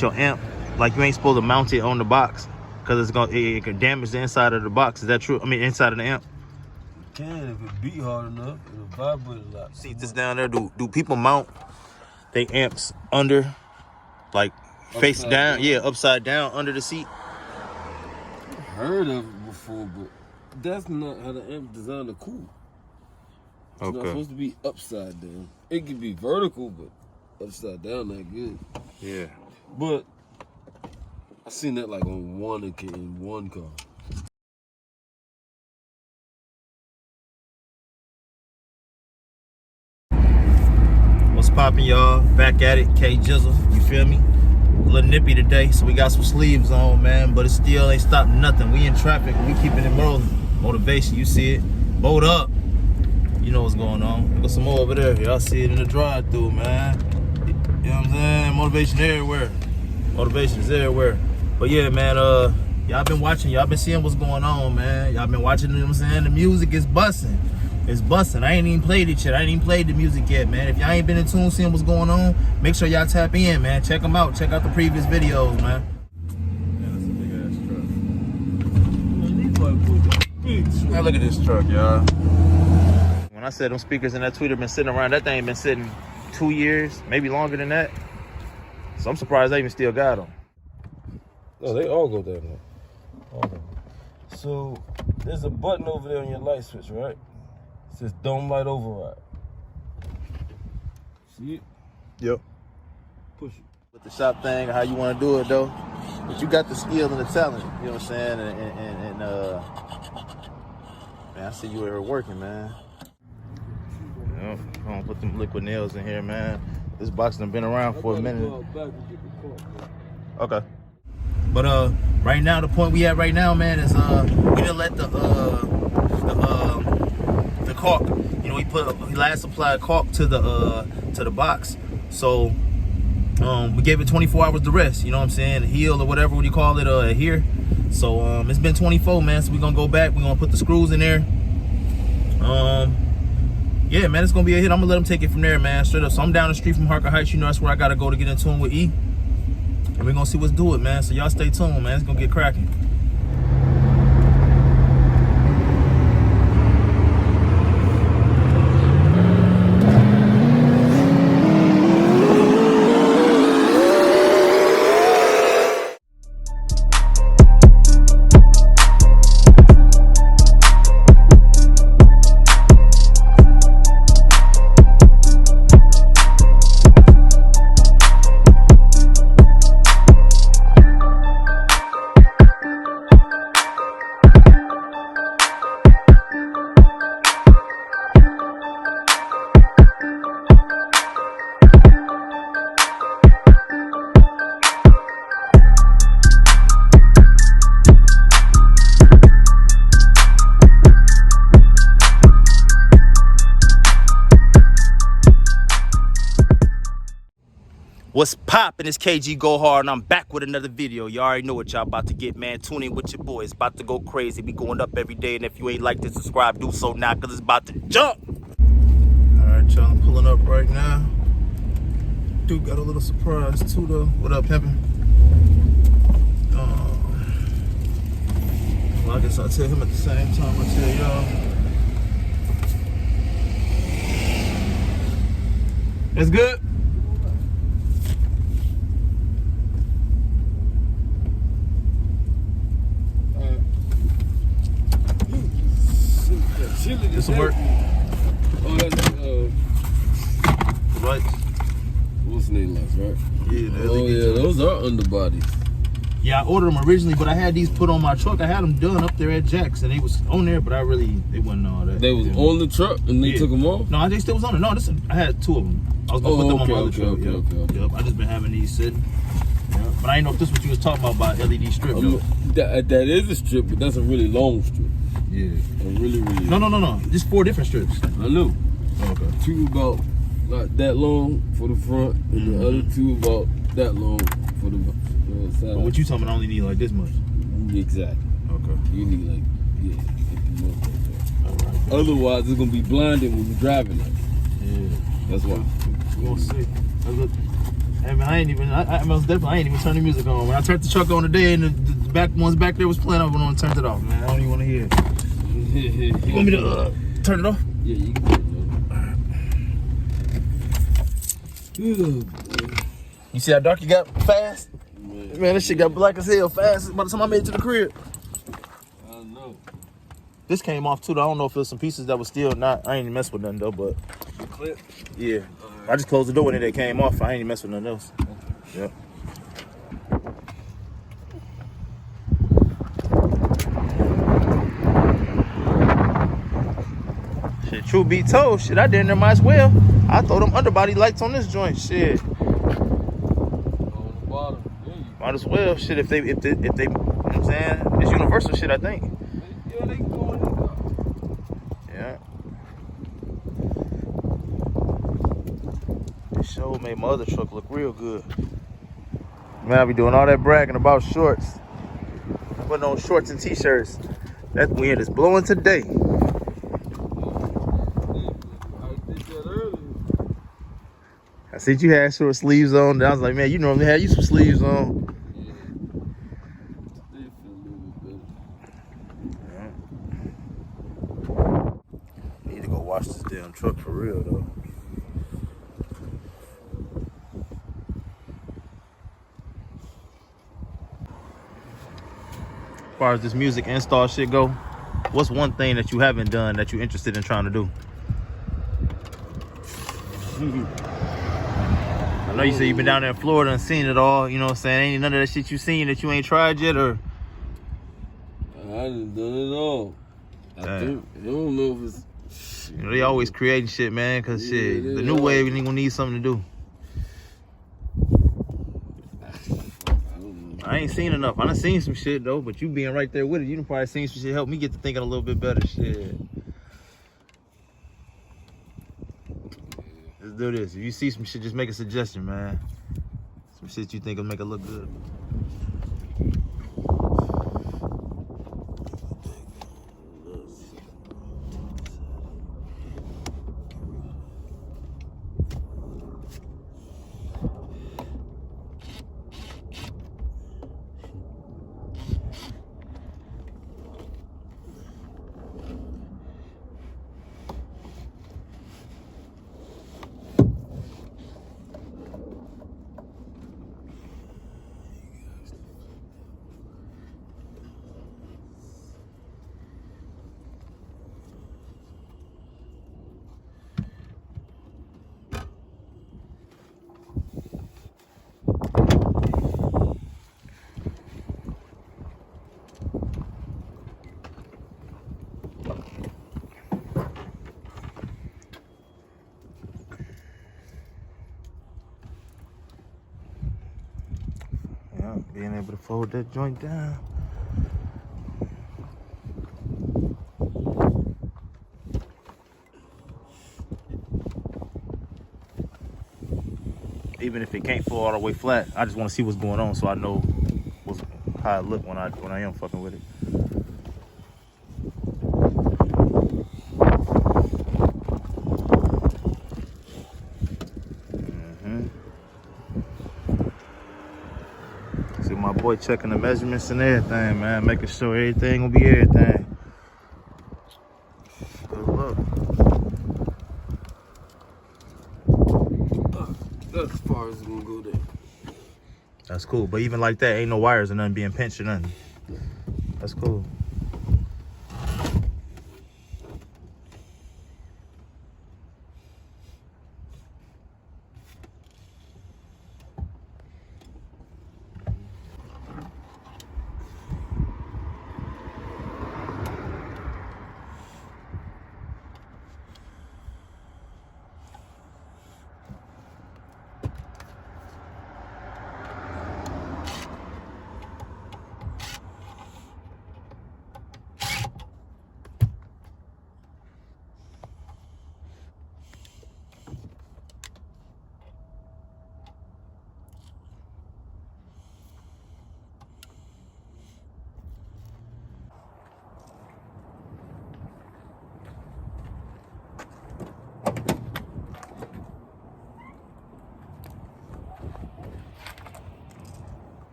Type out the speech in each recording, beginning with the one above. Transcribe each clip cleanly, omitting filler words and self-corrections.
Your amp, like you ain't supposed to mount it on the box because it can damage the inside of the box. Is that true? I mean, inside of the amp. It can if it beat hard enough. It'll vibrate a lot. See this down there? Do people mount they amps under, like face down? Yeah, upside down under the seat. I've heard of it before, but that's not how the amp designed to cool. It's not supposed to be upside down. It can be vertical, but upside down not good. Yeah. But I seen that like on one car. What's poppin', y'all? Back at it, K Jizzle. You feel me? A little nippy today, so we got some sleeves on, man. But it still ain't stopped nothing. We in traffic, we keeping it rolling. Motivation, you see it. Bolt up. You know what's going on. Got some more over there. Y'all see it in the drive-through, man. You know what I'm saying? Motivation everywhere. Motivation is everywhere. But yeah, man, y'all been watching, y'all been seeing what's going on, man. Y'all been watching, you know what I'm saying? The music is busting. It's busting. I ain't even played it yet. I ain't even played the music yet, man. If y'all ain't been in tune seeing what's going on, make sure y'all tap in, man. Check them out. Check out the previous videos, man. Yeah, that's a big ass truck. Now look at this truck, y'all. When I said them speakers in that tweeter been sitting around, that thing been sitting 2 years, maybe longer than that. So I'm surprised they even still got them. No, they all go that way. So there's a button over there on your light switch, right? It says dome light override. See it? Yep. Push it. With the shop thing, how you want to do it though, but you got the skill and the talent. You know what I'm saying? And man, I see you here working, man. Yep. I'm gonna put them liquid nails in here, man. This box done been around for a minute. Okay. But right now, the point we at right now, man, is we didn't let the caulk. You know, he last applied caulk to the box, so we gave it 24 hours to rest. You know what I'm saying? Heal or whatever you call it, adhere. So it's been 24, man. So we're gonna go back. We're gonna put the screws in there. Yeah, man, it's gonna be a hit. I'm gonna let them take it from there, man, straight up. So I'm down the street from Harker Heights. You know, that's where I gotta go to get in tune with E. And we're gonna see what's do it, man. So y'all stay tuned, man. It's gonna get cracking. What's poppin'? It's KG Go Hard, and I'm back with another video. You already know what y'all about to get, man. Tune in with your boy. It's about to go crazy. We going up every day, and if you ain't like to subscribe, do so now, because it's about to jump. All right, y'all, I'm pulling up right now. Dude got a little surprise, too, though. What up, pimpin'? Well, I guess I'll tell him at the same time I tell y'all. It's good? This will work. Oh, that's lights. What's the name lights, right? Yeah, oh yeah, those are underbodies. Yeah, I ordered them originally, but I had these put on my truck. I had them done up there at Jack's, and they was on there, but they wasn't all that. They was on the truck, and they took them off? No, they still was on it. No, listen, I had two of them. I was gonna put them on my other truck. Okay. Yep, I just been having these sitting. Yep. But I didn't know if this was what you was talking about LED strip, though. That is a strip, but that's a really long strip. Yeah. A really No. Just 4 different strips. I know. Okay. 2 about not that long for the front, and the other 2 about that long for the side. But what you talking about, I only need like this much? Exactly. Okay. You need like more like that. All right. Otherwise, it's gonna be blinding when you're driving like. Yeah. That's why. We're gonna see. I mean, I most definitely, I ain't even turn the music on. When I turned the truck on today and the back ones back there was playing, I went on and turned it off, man. I don't even want to hear it. You want me to turn it off? Yeah, you can turn it off. You see how dark you got fast? Man, this shit got black as hell fast by the time I made it to the crib. I don't know. This came off too, though. I don't know if there's some pieces that was still not, I ain't even mess with nothing though, but. The clip? Yeah. Right. I just closed the door and it came off. I ain't even mess with nothing else. Okay. Yep. Shit, truth be told, shit, I didn't there might as well. I throw them underbody lights on this joint, shit. On the bottom. Yeah, might as well, shit, if they, you know what I'm saying? It's universal shit, I think. Yeah, they go in there. Yeah. This show made my other truck look real good. Man, I be doing all that bragging about shorts. Putting on shorts and t-shirts. That wind is blowing today. I see you had short sleeves on. I was like, man, you normally had you some sleeves on. Yeah. Need to go wash this damn truck for real though. As far as this music install shit go, what's one thing that you haven't done that you're interested in trying to do? I know you said you've been down there in Florida and seen it all, you know what I'm saying? Ain't none of that shit you seen that you ain't tried yet, or? I done done it all. I don't know if it's... You know, they always creating shit, man, because shit, the new wave ain't gonna need something to do. I ain't seen enough. I done seen some shit, though, but you being right there with it, you done probably seen some shit help me get to thinking a little bit better, shit. Let's do this. If you see some shit, just make a suggestion, man. Some shit you think will make it look good. Being able to fold that joint down. Even if it can't fall all the way flat, I just want to see what's going on so I know how it look when I am fucking with it. See my boy checking the measurements and everything, man, making sure everything will be everything. Good luck. That's as far as it's gonna go there. That's cool, but even like that, ain't no wires or nothing being pinched or nothing. That's cool.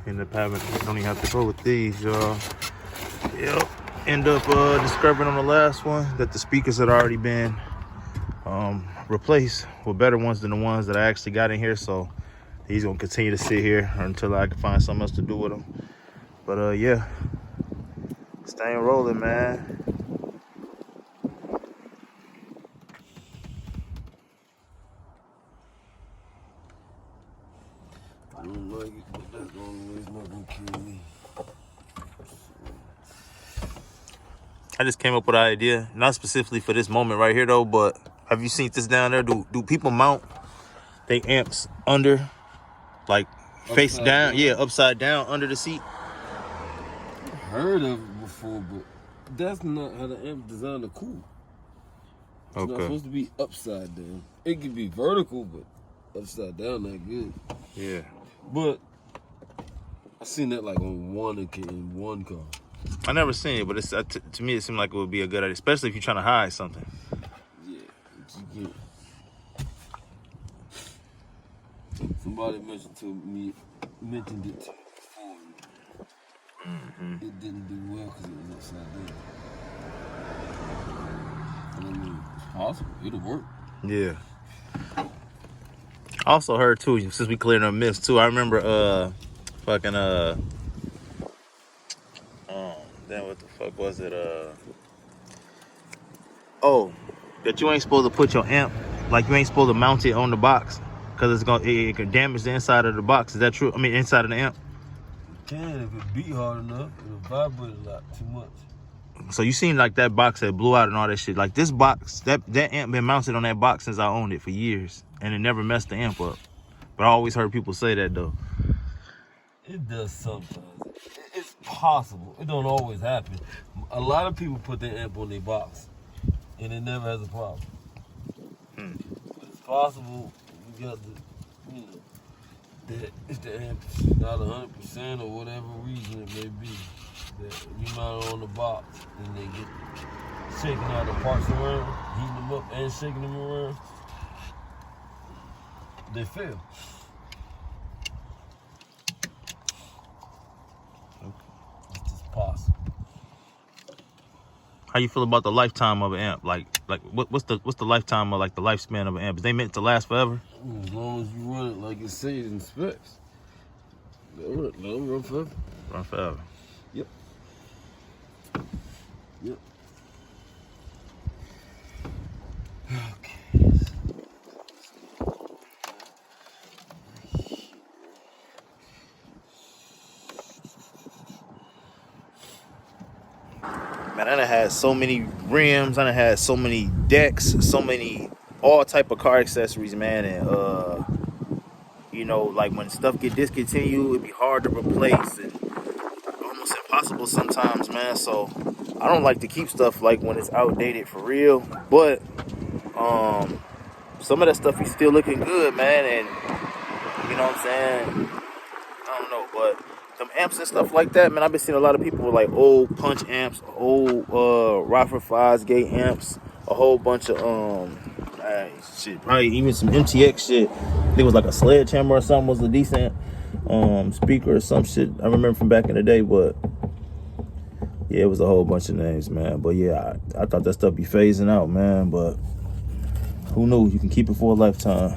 End up having, don't even have to go with these, y'all. Yep. End up discovering on the last one that the speakers had already been replaced with better ones than the ones that I actually got in here. So he's gonna continue to sit here until I can find something else to do with them. But yeah, staying rolling, man. I don't like it, but that's the only way it's not gonna kill me. I just came up with an idea, not specifically for this moment right here though, but have you seen this down there? Do people mount they amps under, like face down? Yeah, upside down under the seat. Heard of it before, but that's not how the amp designed to cool. It's not supposed to be upside down. It can be vertical, but upside down not good. Yeah. But I seen that like on one car. I never seen it, but it's to me it seemed like it would be a good idea, especially if you're trying to hide something. Yeah, you get. Somebody mentioned it to me before. It didn't do well because it was upside down. I mean, it's possible. It'll work. Yeah. I also heard too, since we cleared up myths too, I remember then what the fuck was it? Oh, that you ain't supposed to put your amp, like you ain't supposed to mount it on the box because it can damage the inside of the box. Is that true? I mean, inside of the amp. It can if it beat hard enough. It'll vibrate a lot too much. So you seen like that box that blew out and all that shit. Like this box, that amp been mounted on that box since I owned it for years, and it never messed the amp up. But I always heard people say that though. It does sometimes. It's possible. It don't always happen. A lot of people put their amp on their box, and it never has a problem. But it's possible you got the, you know, that if the amp's not 100% or whatever reason it may be, that you mount it on the box and they get shaking all the parts around, heating them up and shaking them around, they fail. It's just possible. How you feel about the lifetime of an amp? Like what's the lifetime of like the lifespan of an amp? Is they meant to last forever? As long as you run it like it says in specs, let them run forever. Run forever. Yep. Yep. Okay. Man, I done had so many rims, I done had so many decks, so many all type of car accessories, man, and you know, like when stuff get discontinued, it'd be hard to replace and almost impossible sometimes, man. So I don't like to keep stuff like when it's outdated for real, but some of that stuff is still looking good, man, and you know what I'm saying? I don't know, but them amps and stuff like that, man, I've been seeing a lot of people with like old punch amps, old Rockford 5 gate amps, a whole bunch of shit, probably even some MTX shit. I think it was like a Sledgehammer or something was a decent speaker or some shit. I remember from back in the day, but yeah, it was a whole bunch of names, man. But yeah, I thought that stuff be phasing out, man, but who knew? You can keep it for a lifetime.